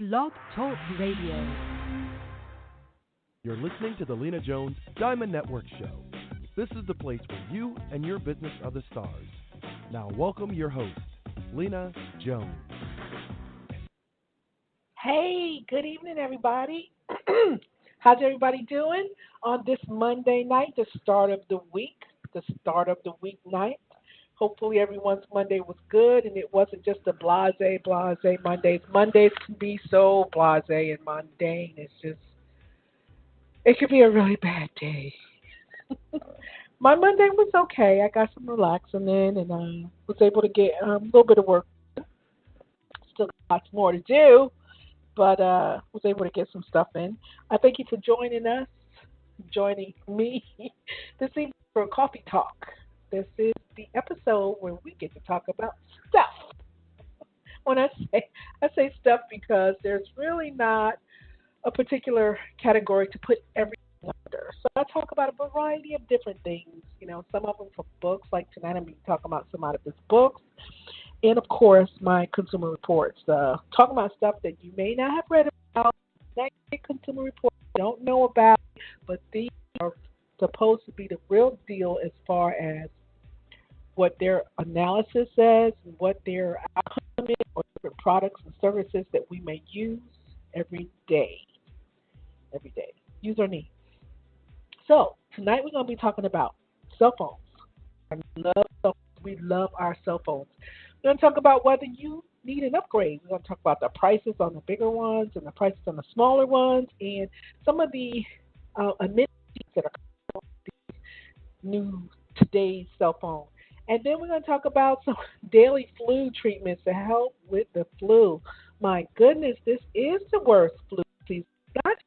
Blog Talk Radio. You're listening to the Lena Jones Diamond Network Show. This is the place where you and your business are the stars. Now welcome your host, Lena Jones. Hey, good evening, everybody. How's everybody doing on this Monday night, the start of the week night? Hopefully everyone's Monday was good and it wasn't just a blase Mondays. Mondays can be so blase and mundane. It could be a really bad day. My Monday was okay. I got some relaxing in and was able to get a little bit of work. Still got lots more to do, but was able to get some stuff in. I thank you for joining me this evening for Coffee Talk. This is the episode where we get to talk about stuff. When I say stuff because there's really not a particular category to put everything under. So I talk about a variety of different things. You know, some of them from books. Like tonight, I'm going to be talking about some out of his books, and of course, my consumer reports. Talking about stuff that you may not have read about, not consumer reports you don't know about, but these are supposed to be the real deal as far as what their analysis says, what their outcome is, or different products and services that we may use every day. Use or need. So tonight we're going to be talking about cell phones. We love our cell phones. We're going to talk about whether you need an upgrade. We're going to talk about the prices on the bigger ones and the prices on the smaller ones, and some of the amenities that are on these new today's cell phone. And then we're going to talk about some daily flu treatments to help with the flu. My goodness, this is the worst flu season. Not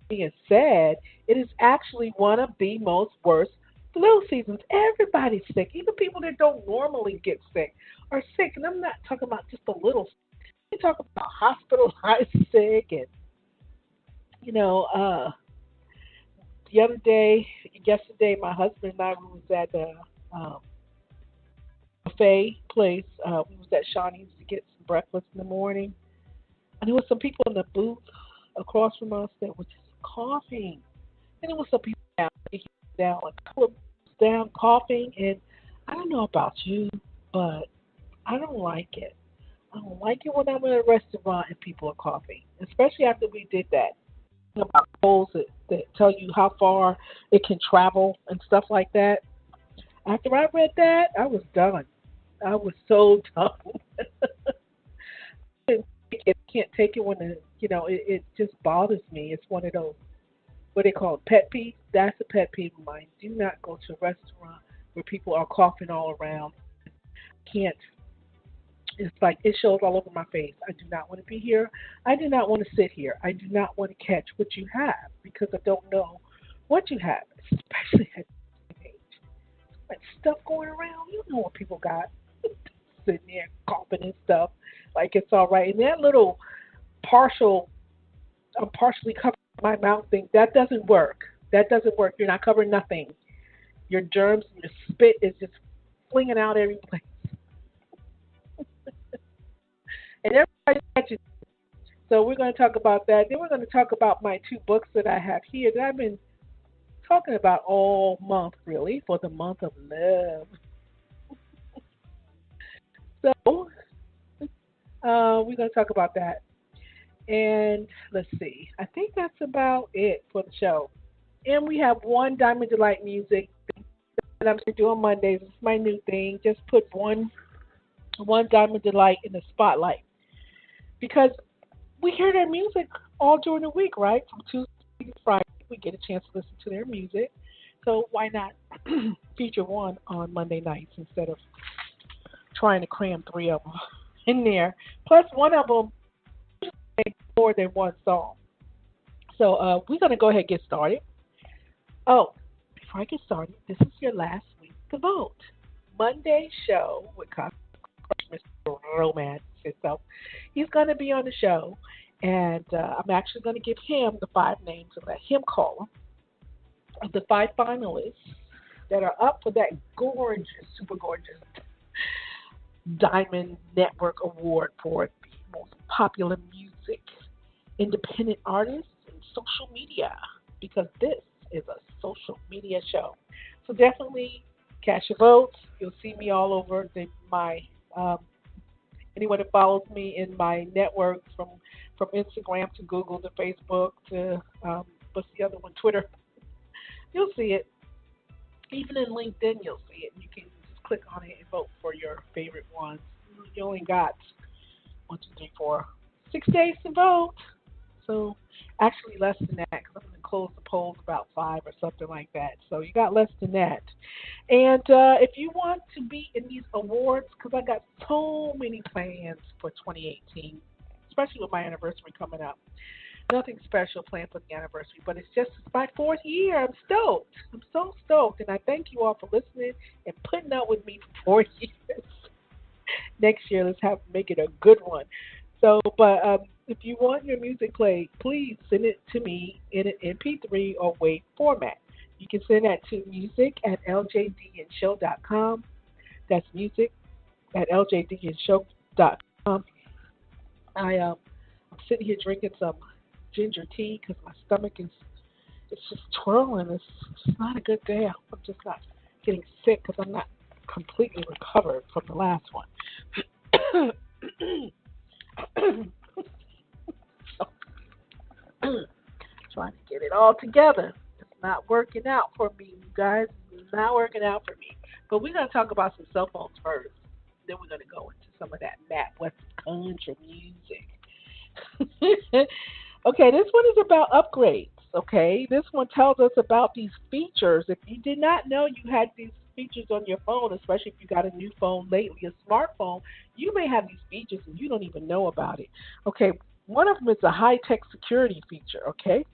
being said, it is actually one of the most worst flu seasons. Everybody's sick. Even people that don't normally get sick are sick. And I'm not talking about just a little sick. I'm talking about hospitalized sick. And, yesterday, my husband and I was at the buffet place. We was at Shawnee's to get some breakfast in the morning. And there was some people in the booth across from us that were just coughing. And there was some people down, a couple of down coughing. And I don't know about you, but I don't like it. I don't like it when I'm in a restaurant and people are coughing, especially after we did that. About polls that tell you how far it can travel and stuff like that. After I read that, I was done. I was so done. I can't take it when it just bothers me. It's one of those, what they call pet peeves. That's a pet peeve of mine. Do not go to a restaurant where people are coughing all around. Can't. It's like it shows all over my face. I do not want to be here. I do not want to sit here. I do not want to catch what you have because I don't know what you have, especially at this age. Like stuff going around. You know what people got. Sitting there coughing and stuff like it's all right. And that little partially covering my mouth thing, that doesn't work. You're not covering nothing. Your germs and your spit is just flinging out every place. And everybody catches. So we're going to talk about that. Then we're going to talk about my two books that I have here that I've been talking about all month, really, for the month of love. So we're going to talk about that. And let's see. I think that's about it for the show. And we have one Diamond Delight music that I'm going to do on Mondays. It's my new thing. Just put one Diamond Delight in the spotlight. Because we hear their music all during the week, right? From Tuesday to Friday, we get a chance to listen to their music. So why not feature one on Monday nights instead of trying to cram three of them in there. Plus, one of them makes more than one song. So we're going to go ahead and get started. Oh, before I get started, this is your last week to vote. Monday show with Mr. Romance himself. He's going to be on the show, and I'm actually going to give him the 5 names and let him call them of the 5 finalists that are up for that gorgeous, super gorgeous Diamond Network Award for the most popular music independent artists, and social media, because this is a social media show. So definitely cast your votes. You'll see me all over my um, anyone that follows me in my networks from Instagram to Google to Facebook to what's the other one, Twitter. You'll see it. Even in LinkedIn, you'll see it. You can just click on it and vote for your favorite ones. You only got 6 days to vote. So actually less than that because I'm going to close the polls about 5 or something like that. So you got less than that. And if you want to be in these awards, because I got so many plans for 2018, especially with my anniversary coming up. Nothing special planned for the anniversary, but it's my 4th year. I'm stoked. I'm so stoked, and I thank you all for listening and putting up with me for 4 years. Next year, let's make it a good one. So, but if you want your music played, please send it to me in an MP3 or WAV format. You can send that to music@ljdnshow.com. That's music@ljdnshow.com. I'm sitting here drinking some ginger tea because my stomach is it's just twirling. It's not a good day. I'm just not getting sick because I'm not completely recovered from the last one. Trying to get it all together. It's not working out for me, you guys. It's not working out for me. But we're going to talk about some cell phones first. Then we're going to go into some of that Matt West country music. Okay, this one is about upgrades. Okay, this one tells us about these features. If you did not know you had these features on your phone, especially if you got a new phone lately, a smartphone, you may have these features and you don't even know about it. Okay, one of them is a high-tech security feature. Okay,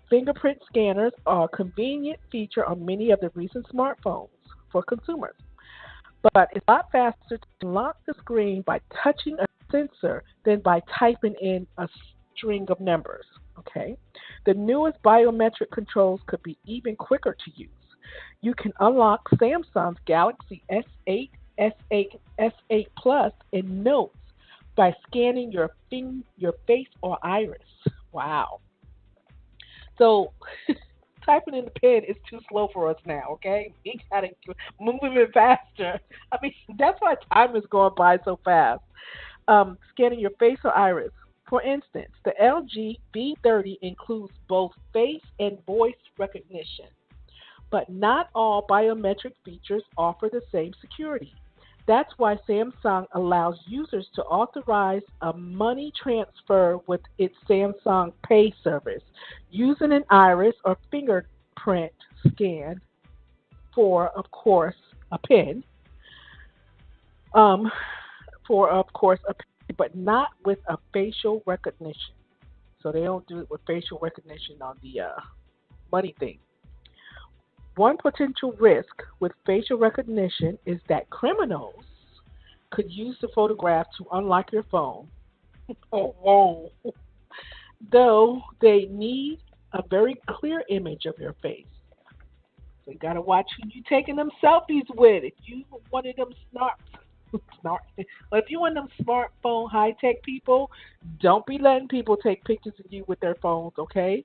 fingerprint scanners are a convenient feature on many of the recent smartphones for consumers. But it's a lot faster to unlock the screen by touching a sensor than by typing in a string of numbers. Okay, the newest biometric controls could be even quicker to use. You can unlock Samsung's Galaxy S8, S8, S8 Plus in Notes by scanning your face or iris. Wow. So typing in the pen is too slow for us now, okay? We gotta move it faster. I mean, that's why time is going by so fast. Scanning your face or iris. For instance, the LG V30 includes both face and voice recognition, but not all biometric features offer the same security. That's why Samsung allows users to authorize a money transfer with its Samsung Pay service using an iris or fingerprint scan for, of course, a PIN. For, of course, a PIN, but not with a facial recognition. So they don't do it with facial recognition on the money thing. One potential risk with facial recognition is that criminals could use the photograph to unlock your phone. Oh, whoa. Though they need a very clear image of your face. So you got to watch who you taking them selfies with. If you one of them but if you one of them smartphone high-tech people, don't be letting people take pictures of you with their phones, okay?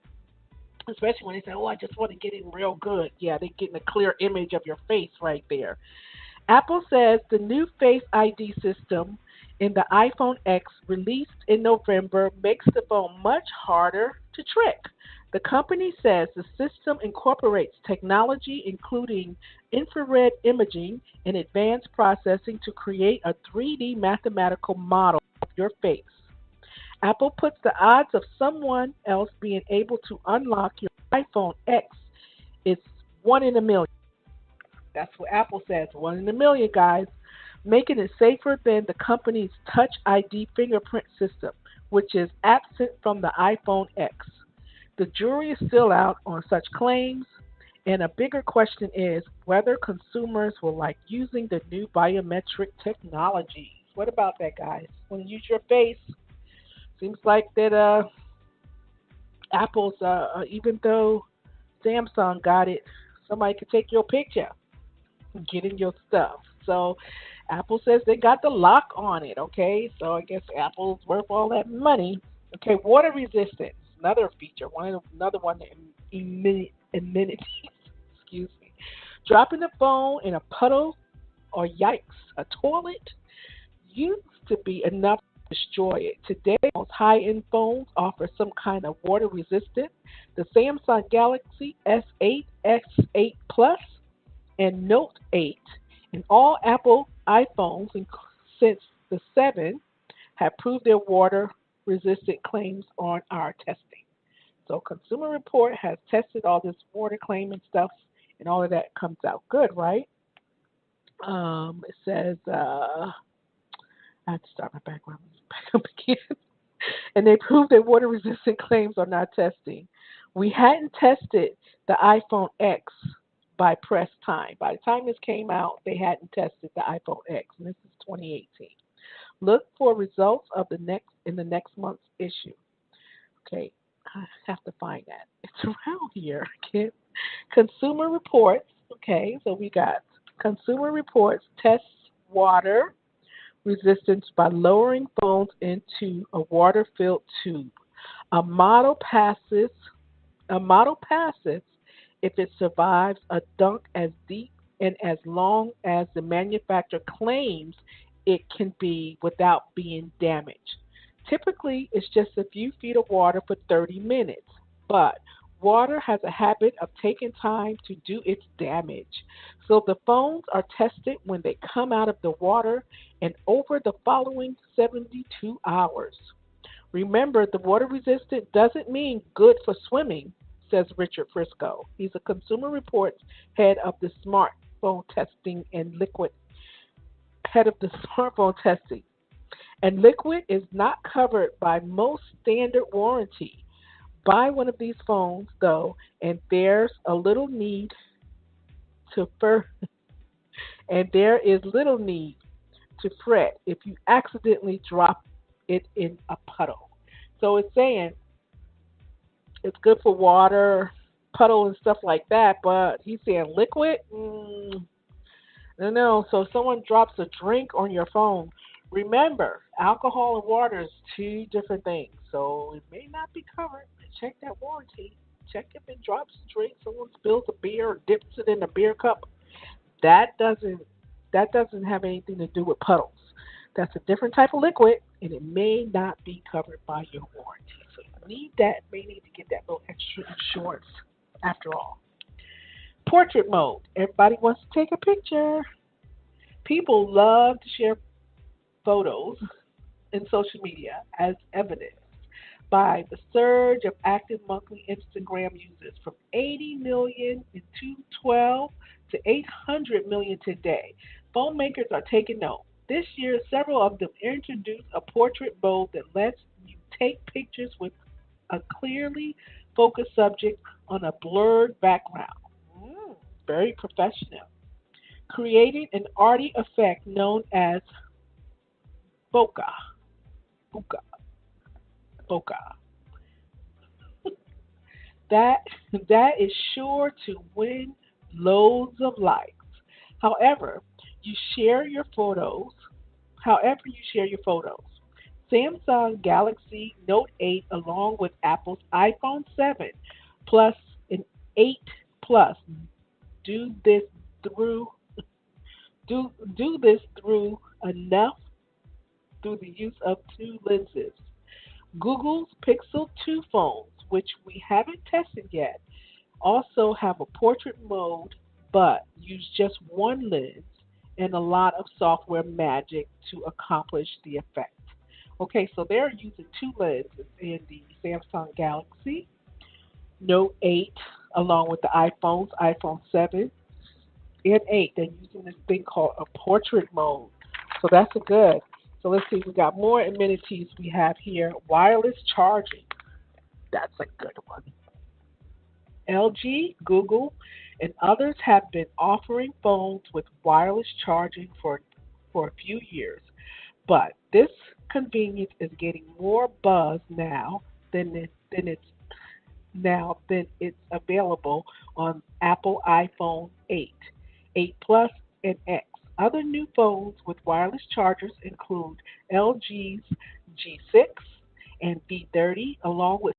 Especially when they say, oh, I just want to get it real good. Yeah, they're getting a clear image of your face right there. Apple says the new Face ID system in the iPhone X released in November makes the phone much harder to trick. The company says the system incorporates technology including infrared imaging and advanced processing to create a 3D mathematical model of your face. Apple puts the odds of someone else being able to unlock your iPhone X is 1 in a million. That's what Apple says, 1 in a million, guys, making it safer than the company's Touch ID fingerprint system, which is absent from the iPhone X. The jury is still out on such claims, and a bigger question is whether consumers will like using the new biometric technology. What about that, guys? Want to use your face? Seems like that Apple's, even though Samsung got it, somebody could take your picture and get in your stuff. So Apple says they got the lock on it, okay? So I guess Apple's worth all that money. Okay, water resistance, another feature, another one, amenities. Excuse me. Dropping the phone in a puddle or yikes, a toilet used to be enough to destroy it. Today, most high-end phones offer some kind of water resistance. The Samsung Galaxy S8, S8 Plus, and Note 8, and all Apple iPhones since the 7 have proved their water resistant claims on our testing. So Consumer Report has tested all this water claim and stuff, and all of that comes out good, right? It says, I have to start my background music back up again. And they proved that water resistant claims on our testing. We hadn't tested the iPhone X by press time. By the time this came out, they hadn't tested the iPhone X, and this is 2018. Look for results of the next month's issue. Okay, I have to find that. It's around here. Okay. Consumer Reports. Okay, so we got Consumer Reports tests water resistance by lowering phones into a water-filled tube. A model passes. A model passes if it survives a dunk as deep and as long as the manufacturer claims it can be without being damaged. Typically, it's just a few feet of water for 30 minutes, but water has a habit of taking time to do its damage. So the phones are tested when they come out of the water and over the following 72 hours. Remember, the water resistant doesn't mean good for swimming, says Richard Frisco. He's a Consumer Reports head of the smartphone testing and liquid head of the smartphone testing. And liquid is not covered by most standard warranty. Buy one of these phones though, and there's a little need to fur and there is little need to fret if you accidentally drop it in a puddle. So it's saying it's good for water, puddle, and stuff like that, but he's saying liquid? No, no. So if someone drops a drink on your phone, remember, alcohol and water is two different things. So it may not be covered. Check that warranty. Check if it drops a drink, someone spills a beer or dips it in a beer cup. That doesn't that doesn't have anything to do with puddles. That's a different type of liquid, and it may not be covered by your warranty. So you may need to get that little extra insurance after all. Portrait mode. Everybody wants to take a picture. People love to share photos in social media as evidenced by the surge of active monthly Instagram users from 80 million in 2012 to 800 million today. Phone makers are taking note. This year, several of them introduced a portrait mode that lets you take pictures with a clearly focused subject on a blurred background. Very professional. Creating an arty effect known as bokeh. Bokeh. Bokeh. That that is sure to win loads of likes. However, you share your photos. However, you share your photos. Samsung Galaxy Note 8 along with Apple's iPhone 7 Plus and 8 Plus do this through do this through enough through the use of two lenses. Google's Pixel 2 phones, which we haven't tested yet, also have a portrait mode but use just one lens and a lot of software magic to accomplish the effect. Okay, so they're using two lenses in the Samsung Galaxy Note 8 along with the iPhone 7 and 8. They're using this thing called a portrait mode. So that's a good. So let's see, we got more amenities we have here. Wireless charging. That's a good one. LG, Google, and others have been offering phones with wireless charging for a few years. But this convenience is getting more buzz now than it's available on Apple iPhone 8, 8 Plus, and X. Other new phones with wireless chargers include LG's G6 and Be Dirty, along with